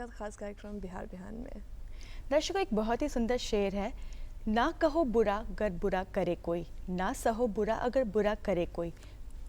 निहायत ख़ास कार्यक्रम बिहार बिहान में। दर्शकों, एक बहुत ही सुंदर शेर है, ना कहो बुरा अगर बुरा करे कोई, ना सहो बुरा अगर बुरा करे कोई,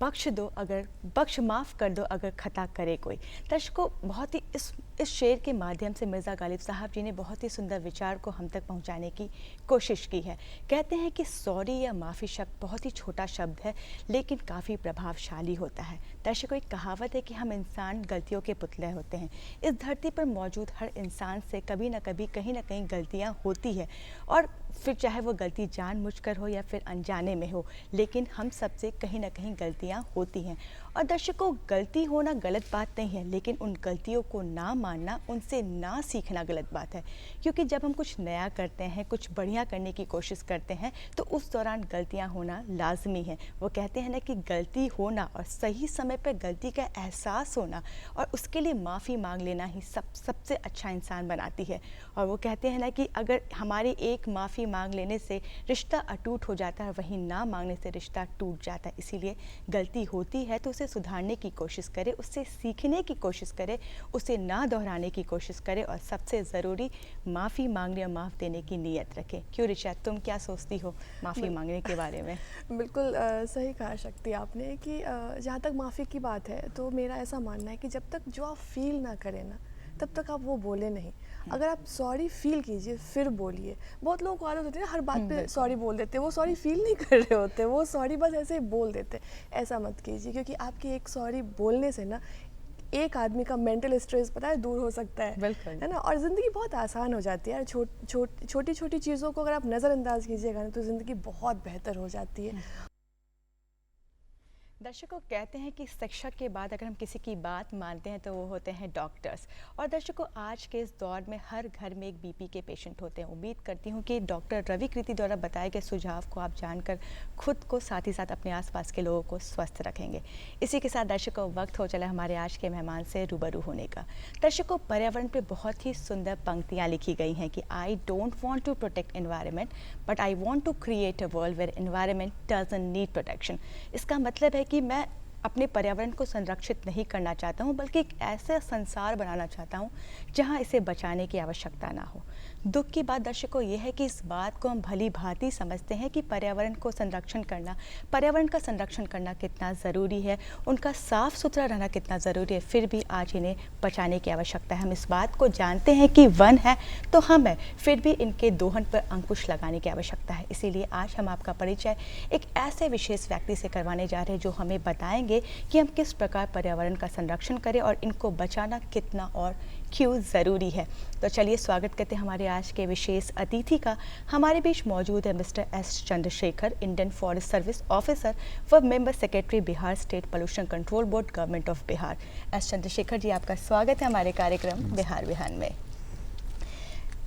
बख्श माफ़ कर दो अगर खता करे कोई। दर्शकों, बहुत ही इस शेर के माध्यम से मिर्ज़ा गालिब साहब जी ने बहुत ही सुंदर विचार को हम तक पहुंचाने की कोशिश की है। कहते हैं कि सॉरी या माफ़ी शब्द बहुत ही छोटा शब्द है, लेकिन काफ़ी प्रभावशाली होता है। दर्शकों, एक कहावत है कि हम इंसान गलतियों के पुतले होते हैं। इस धरती पर मौजूद हर इंसान से कभी ना कभी कहीं ना कहीं गलतियाँ होती है, और फिर चाहे वो गलती जानबूझकर हो या फिर अनजाने में हो, लेकिन हम सबसे कहीं ना कहीं गलतियाँ होती हैं। और दर्शकों, गलती होना गलत बात नहीं है, लेकिन उन गलतियों को ना मानना, उनसे ना सीखना गलत बात है। क्योंकि जब हम कुछ नया करते हैं, कुछ बढ़िया करने की कोशिश करते हैं, तो उस दौरान गलतियां होना लाजमी है। वो कहते हैं ना कि गलती होना और सही समय पर गलती का एहसास होना और उसके लिए माफ़ी मांग लेना ही सबसे अच्छा इंसान बनाती है। और वो कहते हैं ना कि अगर हमारी एक माफ़ी मांग लेने से रिश्ता अटूट हो जाता है, वहीं ना मांगने से रिश्ता टूट जाता है। इसीलिए गलती होती है तो उसे सुधारने की कोशिश करें, उससे सीखने की कोशिश करें, उसे ना दोहराने की कोशिश करें, और सबसे ज़रूरी माफ़ी मांगने और माफ़ देने की नीयत रखें। क्यों ऋचा, तुम क्या सोचती हो माफ़ी मांगने के बारे में? बिल्कुल सही कहा शक्ति आपने कि जहाँ तक माफ़ी की बात है, तो मेरा ऐसा मानना है कि जब तक जो आप फील ना करें ना, तब तक आप वो बोले नहीं। अगर आप सॉरी फील कीजिए फिर बोलिए। बहुत लोगों को आदत होती है ना, हर बात पे सॉरी बोल देते हैं, वो सॉरी फील नहीं कर रहे होते, वो सॉरी बस ऐसे ही बोल देते हैं। ऐसा मत कीजिए, क्योंकि आपकी एक सॉरी बोलने से ना एक आदमी का मेंटल स्ट्रेस पता है दूर हो सकता है ना, और ज़िंदगी बहुत आसान हो जाती है यार। छोटी छोटी चीज़ों को अगर आप नज़रअंदाज कीजिएगा ना, तो ज़िंदगी बहुत बेहतर हो जाती है। दर्शकों, कहते हैं कि शिक्षक के बाद अगर हम किसी की बात मानते हैं तो वो होते हैं डॉक्टर्स। और दर्शकों, आज के इस दौर में हर घर में एक बीपी के पेशेंट होते हैं। उम्मीद करती हूँ कि डॉक्टर रवि कृति द्वारा बताए गए सुझाव को आप जानकर खुद को, साथ ही साथ अपने आसपास के लोगों को स्वस्थ रखेंगे। इसी के साथ दर्शकों, वक्त हो चला हमारे आज के मेहमान से रूबरू होने का। दर्शकों, पर्यावरण पर बहुत ही सुंदर पंक्तियाँ लिखी गई हैं कि I don't want to protect environment, but I want to create a world where environment doesn't need protection. इसका मतलब है कि मैं अपने पर्यावरण को संरक्षित नहीं करना चाहता हूँ, बल्कि एक ऐसा संसार बनाना चाहता हूँ जहाँ इसे बचाने की आवश्यकता ना हो। दुख की बात दर्शकों ये है कि इस बात को हम भली भांति समझते हैं कि पर्यावरण का संरक्षण करना कितना ज़रूरी है, उनका साफ़ सुथरा रहना कितना ज़रूरी है, फिर भी आज इन्हें बचाने की आवश्यकता है। हम इस बात को जानते हैं कि वन है तो हम है, फिर भी इनके दोहन पर अंकुश लगाने की आवश्यकता है। इसीलिए आज हम आपका परिचय एक ऐसे विशेष व्यक्ति से करवाने जा रहे हैं जो हमें बताएंगे कि हम किस प्रकार पर्यावरण का संरक्षण करें और इनको बचाना कितना और क्यों ज़रूरी है। तो चलिए स्वागत करते हैं हमारे आज के विशेष अतिथि का। हमारे बीच मौजूद है mister S Chandrashekhar, Indian forest service officer व member secretary Bihar state pollution control board, government of Bihar. S Chandrashekhar ji, आपका स्वागत है हमारे कार्यक्रम बिहार बिहान में।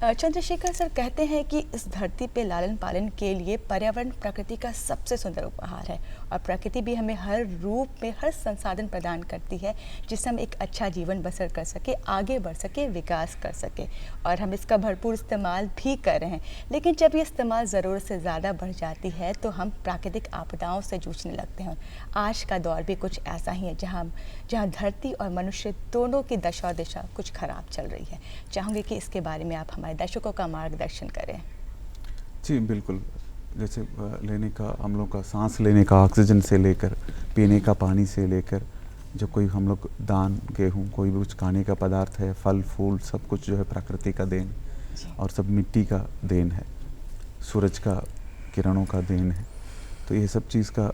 चंद्रशेखर सर, कहते हैं कि इस धरती पे लालन पालन के लिए पर्यावरण प्रकृति का सबसे सुंदर उपहार है, और प्रकृति भी हमें हर रूप में हर संसाधन प्रदान करती है जिससे हम एक अच्छा जीवन बसर कर सके, आगे बढ़ सके, विकास कर सके, और हम इसका भरपूर इस्तेमाल भी कर रहे हैं। लेकिन जब ये इस्तेमाल ज़रूरत से ज़्यादा बढ़ जाती है तो हम प्राकृतिक आपदाओं से जूझने लगते हैं। आज का दौर भी कुछ ऐसा ही है जहाँ धरती और मनुष्य दोनों की दशा और दिशा कुछ खराब चल रही है। चाहूँगी कि इसके बारे में आप हमारे दर्शकों का मार्गदर्शन करें। जी बिल्कुल। जैसे लेने का, हम लोग का सांस लेने का ऑक्सीजन से लेकर पीने का पानी से लेकर, जो कोई हम लोग दान, गेहूँ, कोई भी कुछ खाने का पदार्थ है, फल फूल, सब कुछ जो है प्रकृति का देन, और सब मिट्टी का देन है, सूरज का किरणों का देन है। तो ये सब चीज़ का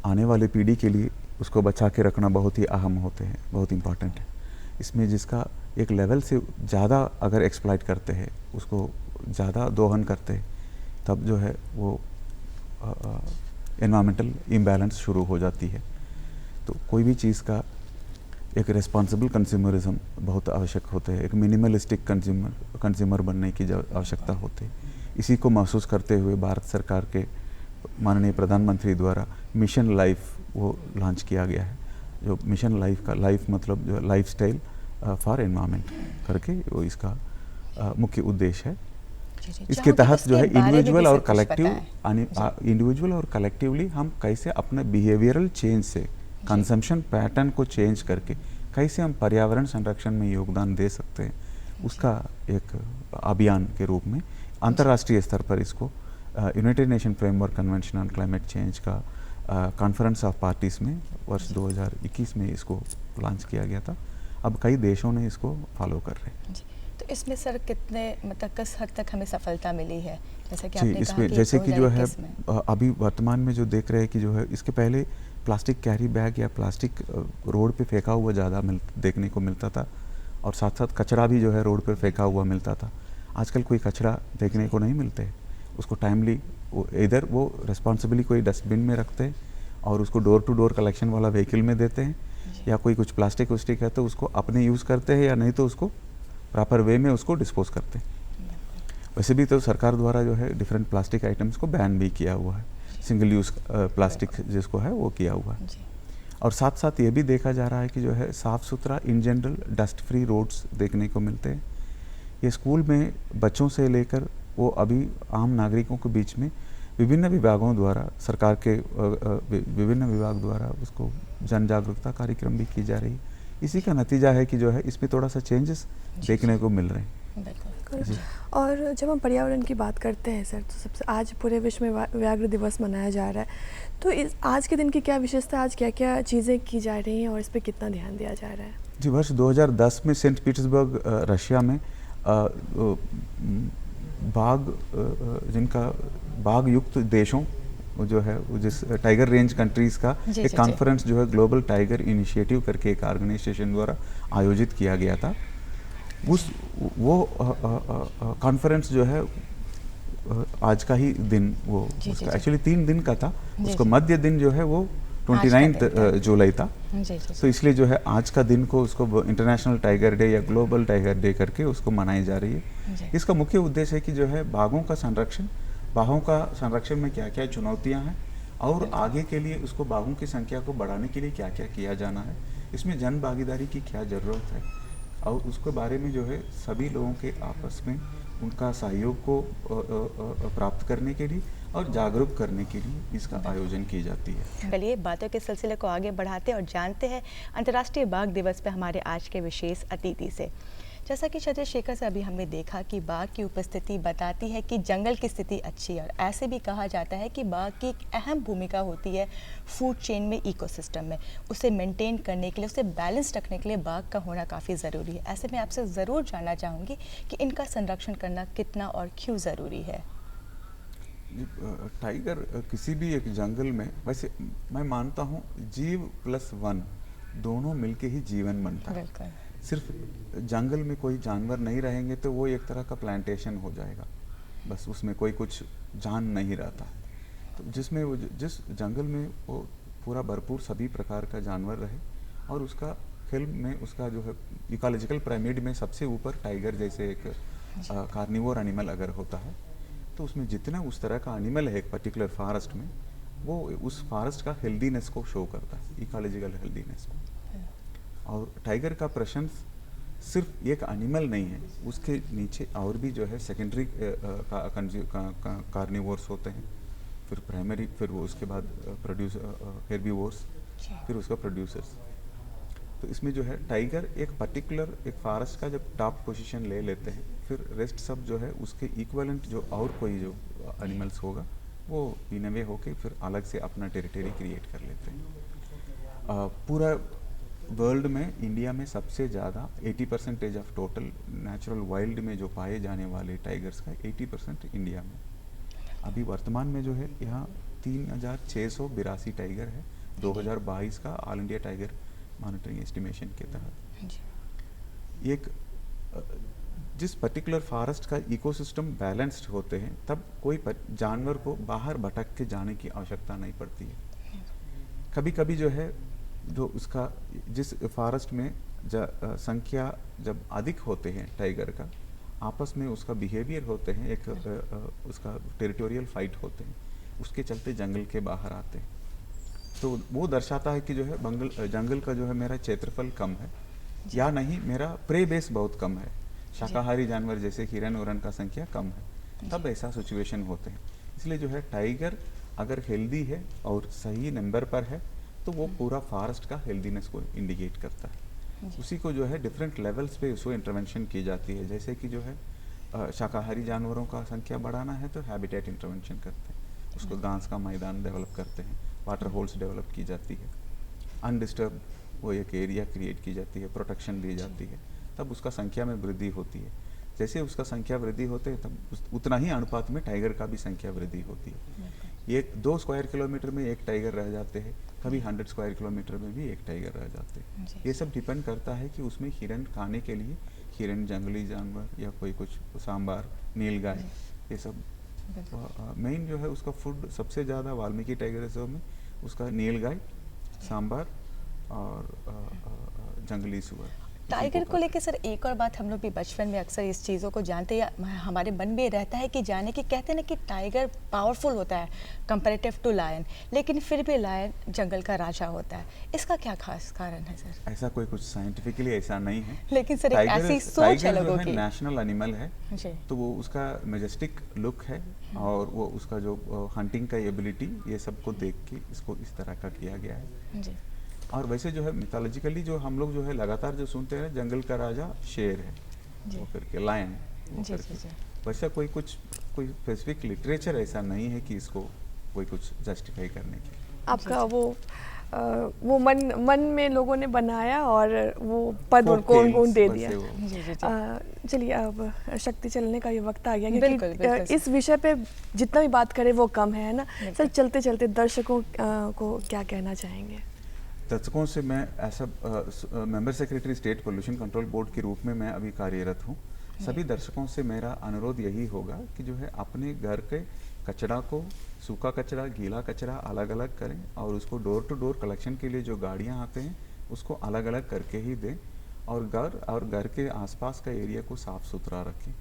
आने वाली पीढ़ी के लिए उसको बचा के रखना बहुत ही अहम होते हैं, बहुत इम्पॉर्टेंट है। इसमें जिसका एक लेवल से ज़्यादा अगर एक्सप्लॉइट करते हैं, उसको ज़्यादा दोहन करते हैं, तब जो है वो एनवायरमेंटल इम्बैलेंस शुरू हो जाती है। तो कोई भी चीज़ का एक रिस्पॉन्सिबल कंज्यूमरिज्म बहुत आवश्यक होते हैं, एक मिनिमलिस्टिक कंज्यूमर बनने की आवश्यकता होती है। इसी को महसूस करते हुए भारत सरकार के माननीय प्रधानमंत्री द्वारा मिशन लाइफ वो लॉन्च किया गया है, जो मिशन लाइफ का, लाइफ मतलब जो लाइफ स्टाइल फॉर एनवायरनमेंट करके वो इसका मुख्य उद्देश्य है। इसके तहत जो है इंडिविजुअल और कलेक्टिवली हम कैसे अपने बिहेवियरल चेंज से, कंजम्पशन पैटर्न को चेंज करके कैसे हम पर्यावरण संरक्षण में योगदान दे सकते हैं, उसका एक अभियान के रूप में अंतर्राष्ट्रीय स्तर पर इसको United nation framework convention on climate change का कॉन्फ्रेंस ऑफ पार्टीज़ में वर्ष 2021 में इसको लॉन्च किया गया था। अब कई देशों ने इसको फॉलो कर रहे हैं। जी, तो इसमें सर कितने मतलब किस हद तक हमें सफलता मिली है, जैसे कि जी, आपने इसमें कहा जैसे कि जो है 2021 में। अभी वर्तमान में जो देख रहे हैं कि जो है इसके पहले प्लास्टिक कैरी बैग या प्लास्टिक रोड पे फेंका हुआ ज़्यादा देखने को मिलता था, और साथ साथ कचरा भी जो है रोड पे फेंका हुआ मिलता था। आजकल कोई कचरा देखने को नहीं मिलते, उसको टाइमली इधर वो रिस्पॉन्सिबली कोई डस्टबिन में रखते हैं और उसको डोर टू डोर कलेक्शन वाला व्हीकल में देते हैं, या कोई कुछ प्लास्टिक वस्टिक है तो उसको अपने यूज़ करते हैं, या नहीं तो उसको प्रॉपर वे में उसको डिस्पोज करते हैं। वैसे भी तो सरकार द्वारा जो है डिफरेंट प्लास्टिक आइटम्स को बैन भी किया हुआ है, सिंगल यूज़ प्लास्टिक जिसको है वो किया हुआ है। और साथ साथ ये भी देखा जा रहा है कि जो है साफ़ सुथरा in general dust free roads देखने को मिलते हैं। ये स्कूल में बच्चों से लेकर वो अभी आम नागरिकों के बीच में विभिन्न विभागों द्वारा, सरकार के विभिन्न विभाग द्वारा उसको जन जागरूकता कार्यक्रम भी की जा रही है। इसी का नतीजा है कि जो है इसमें थोड़ा सा चेंजेस देखने को मिल रहे हैं। बिल्कुल। और जब हम पर्यावरण की बात करते हैं सर, तो सबसे आज पूरे विश्व में व्याघ्र दिवस मनाया जा रहा है, तो इस आज के दिन की क्या विशेषता, आज क्या क्या चीज़ें की जा रही हैं और इस पर कितना ध्यान दिया जा रहा है? जी, वर्ष 2010 में सेंट पीटर्सबर्ग रशिया में बाघ जिनका बाघ युक्त देशों जो है जिस टाइगर रेंज कंट्रीज़ का एक कॉन्फ्रेंस जो है ग्लोबल टाइगर इनिशिएटिव करके एक ऑर्गेनाइजेशन द्वारा आयोजित किया गया था। वो कॉन्फ्रेंस जो है आज का ही दिन वो उसका एक्चुअली 3 दिन का था, उसको मध्य दिन जो है वो 29 जुलाई था। तो इसलिए जो है आज का दिन को उसको इंटरनेशनल टाइगर डे या ग्लोबल टाइगर डे करके उसको मनाई जा रही है। इसका मुख्य उद्देश्य है कि जो है बाघों का संरक्षण में क्या क्या चुनौतियां हैं और आगे के लिए उसको बाघों की संख्या को बढ़ाने के लिए क्या क्या किया जाना है, इसमें जन भागीदारी की क्या ज़रूरत है, और उसके बारे में जो है सभी लोगों के आपस में उनका सहयोग को प्राप्त करने के लिए और जागरूक करने के लिए इसका आयोजन की जाती है। चलिए बातों के सिलसिले को आगे बढ़ाते और जानते हैं अंतर्राष्ट्रीय बाघ दिवस पे हमारे आज के विशेष अतिथि से। जैसा कि चंद्रशेखर से अभी हमने देखा कि बाघ की उपस्थिति बताती है कि जंगल की स्थिति अच्छी है, और ऐसे भी कहा जाता है कि बाघ की एक अहम भूमिका होती है फूड चेन में, इकोसिस्टम में। उसे मेंटेन करने के लिए, उसे बैलेंस रखने के लिए बाघ का होना काफ़ी ज़रूरी है। ऐसे में आपसे ज़रूर जानना चाहूँगी कि इनका संरक्षण करना कितना और क्यों ज़रूरी है। टाइगर किसी भी एक जंगल में, वैसे मैं मानता हूँ जीव प्लस वन दोनों मिलके ही जीवन बनता है। बिल्कुल। सिर्फ जंगल में कोई जानवर नहीं रहेंगे तो वो एक तरह का प्लांटेशन हो जाएगा, बस उसमें कोई कुछ जान नहीं रहता। तो जिसमें वो जिस जंगल में वो पूरा भरपूर सभी प्रकार का जानवर रहे, और उसका फिल्म में उसका जो है इकोलॉजिकल पिरामिड में सबसे ऊपर टाइगर जैसे एक कार्निवोर एनिमल अगर होता है, तो उसमें जितना उस तरह का एनिमल है एक पर्टिकुलर फॉरेस्ट में, वो उस फॉरेस्ट का हेल्दीनेस को शो करता है, इकोलॉजिकल हेल्दीनेस को। और टाइगर का प्रशंस सिर्फ एक एनिमल नहीं है, उसके नीचे और भी जो है सेकेंडरी कार्निवोर्स होते हैं, फिर प्राइमरी, फिर वो उसके बाद हेर्बीवोर्स, फिर उसका प्रोड्यूसर्स। तो इसमें जो है टाइगर एक पर्टिकुलर एक फॉरेस्ट का जब टॉप पोजीशन ले लेते हैं, फिर रेस्ट सब जो है उसके इक्वलेंट जो और कोई जो एनिमल्स होगा वो इन वे होके फिर अलग से अपना टेरिटरी क्रिएट कर लेते हैं। पूरा वर्ल्ड में इंडिया में सबसे ज़्यादा 80% ऑफ टोटल नेचुरल वाइल्ड में जो पाए जाने वाले टाइगर्स का 80% इंडिया में। अभी वर्तमान में जो है यहाँ 3682 टाइगर है 2022 का all India tiger monitoring estimation के तहत। एक जिस पर्टिकुलर फॉरेस्ट का इकोसिस्टम बैलेंस्ड होते हैं, तब कोई जानवर को बाहर भटक के जाने की आवश्यकता नहीं पड़ती है। कभी कभी जो है जो उसका जिस फॉरेस्ट में संख्या जब अधिक होते हैं टाइगर का, आपस में उसका बिहेवियर होते हैं, एक उसका टेरिटोरियल फाइट होते हैं, उसके चलते जंगल के बाहर आते हैं। तो वो दर्शाता है कि जो है जंगल का जो है मेरा क्षेत्रफल कम है, या नहीं मेरा प्रे बेस बहुत कम है, शाकाहारी जानवर जैसे हिरन उरन का संख्या कम है, तब ऐसा सिचुएशन होते हैं। इसलिए जो है टाइगर अगर हेल्दी है और सही नंबर पर है तो वो पूरा फॉरेस्ट का हेल्दीनेस को इंडिकेट करता है। उसी को जो है डिफरेंट लेवल्स पे उसको इंटरवेंशन की जाती है। जैसे कि जो है शाकाहारी जानवरों का संख्या बढ़ाना है तो हैबिटेट इंटरवेंशन करते हैं, उसको घास का मैदान डेवलप करते हैं, वाटर होल्स डेवलप की जाती है, अनडिस्टर्ब वो एक एरिया क्रिएट की जाती है, प्रोटेक्शन दी जाती है, तब उसका संख्या में वृद्धि होती है। जैसे उसका संख्या वृद्धि होते है तब उतना ही अनुपात में टाइगर का भी संख्या वृद्धि होती है। ये 2 स्क्वायर किलोमीटर में एक टाइगर रह जाते हैं, कभी 100 स्क्वायर किलोमीटर में भी एक टाइगर रह जाते हैं। ये सब डिपेंड करता है कि उसमें हिरन खाने के लिए, हिरन जंगली जानवर या कोई कुछ सांबार, नीलगाय, ये सब मेन जो है उसका फूड सबसे ज़्यादा वाल्मीकि टाइगर रिजर्व में उसका नीलगाय, सांबार और जंगली सुअर। टाइगर को लेके सर एक और बात, हम लोग भी बचपन में अक्सर इस चीज़ों को जानते हैं, हमारे मन में रहता है कि जाने की, कहते हैं ना कि टाइगर पावरफुल होता है कंपैरेटिव टू लायन, लेकिन फिर भी लायन जंगल का राजा होता है। इसका क्या खास कारण है सर? ऐसा कोई कुछ साइंटिफिकली ऐसा नहीं है, लेकिन सर एक ऐसी सोच है लोगों की। नेशनल एनिमल है जी। तो वो उसका मेजेस्टिक लुक है और वो उसका जो हंटिंग का एबिलिटी, ये सब को देख के इसको इस तरह का किया गया है। जी। और वैसे जो है मिथोलॉजिकली जो हम लोग जो है लगातार जो सुनते हैं, जंगल का राजा शेर है वो करके, लायन वो जी, करके। जी, जी। वैसा कोई स्पेसिफिक लिटरेचर ऐसा नहीं है कि इसको कोई कुछ जस्टिफाई करने के। आपका वो मन में लोगों ने बनाया और वो पद Folk उनको tales, दे वैसे दिया। वो। जी, जी, जी। चलिए अब शक्ति चलने का ये वक्त आ गया, बिल्कुल, क्योंकि बिल्कुल। इस विषय पे जितना भी बात करें वो कम है ना बिल्कुल। सर। चलते चलते दर्शकों को क्या कहना चाहेंगे? दर्शकों से मैं ऐसा member secretary state pollution control board के रूप में मैं अभी कार्यरत हूँ। सभी दर्शकों से मेरा अनुरोध यही होगा कि जो है अपने घर के कचरा को, सूखा कचरा, गीला कचरा अलग अलग करें और उसको डोर टू डोर कलेक्शन के लिए जो गाड़ियाँ आते हैं उसको अलग अलग करके ही दें, और घर के आसपास का एरिया को साफ सुथरा रखें।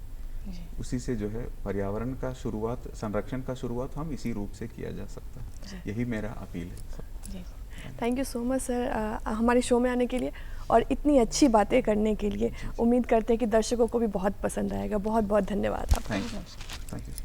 उसी से जो है पर्यावरण का शुरुआत, संरक्षण का शुरुआत हम इसी रूप से किया जा सकता है। यही मेरा अपील है। Thank you so much sir हमारे शो में आने के लिए और इतनी अच्छी बातें करने के लिए। उम्मीद करते हैं कि दर्शकों को भी बहुत पसंद आएगा। बहुत बहुत धन्यवाद आपका। Thank you.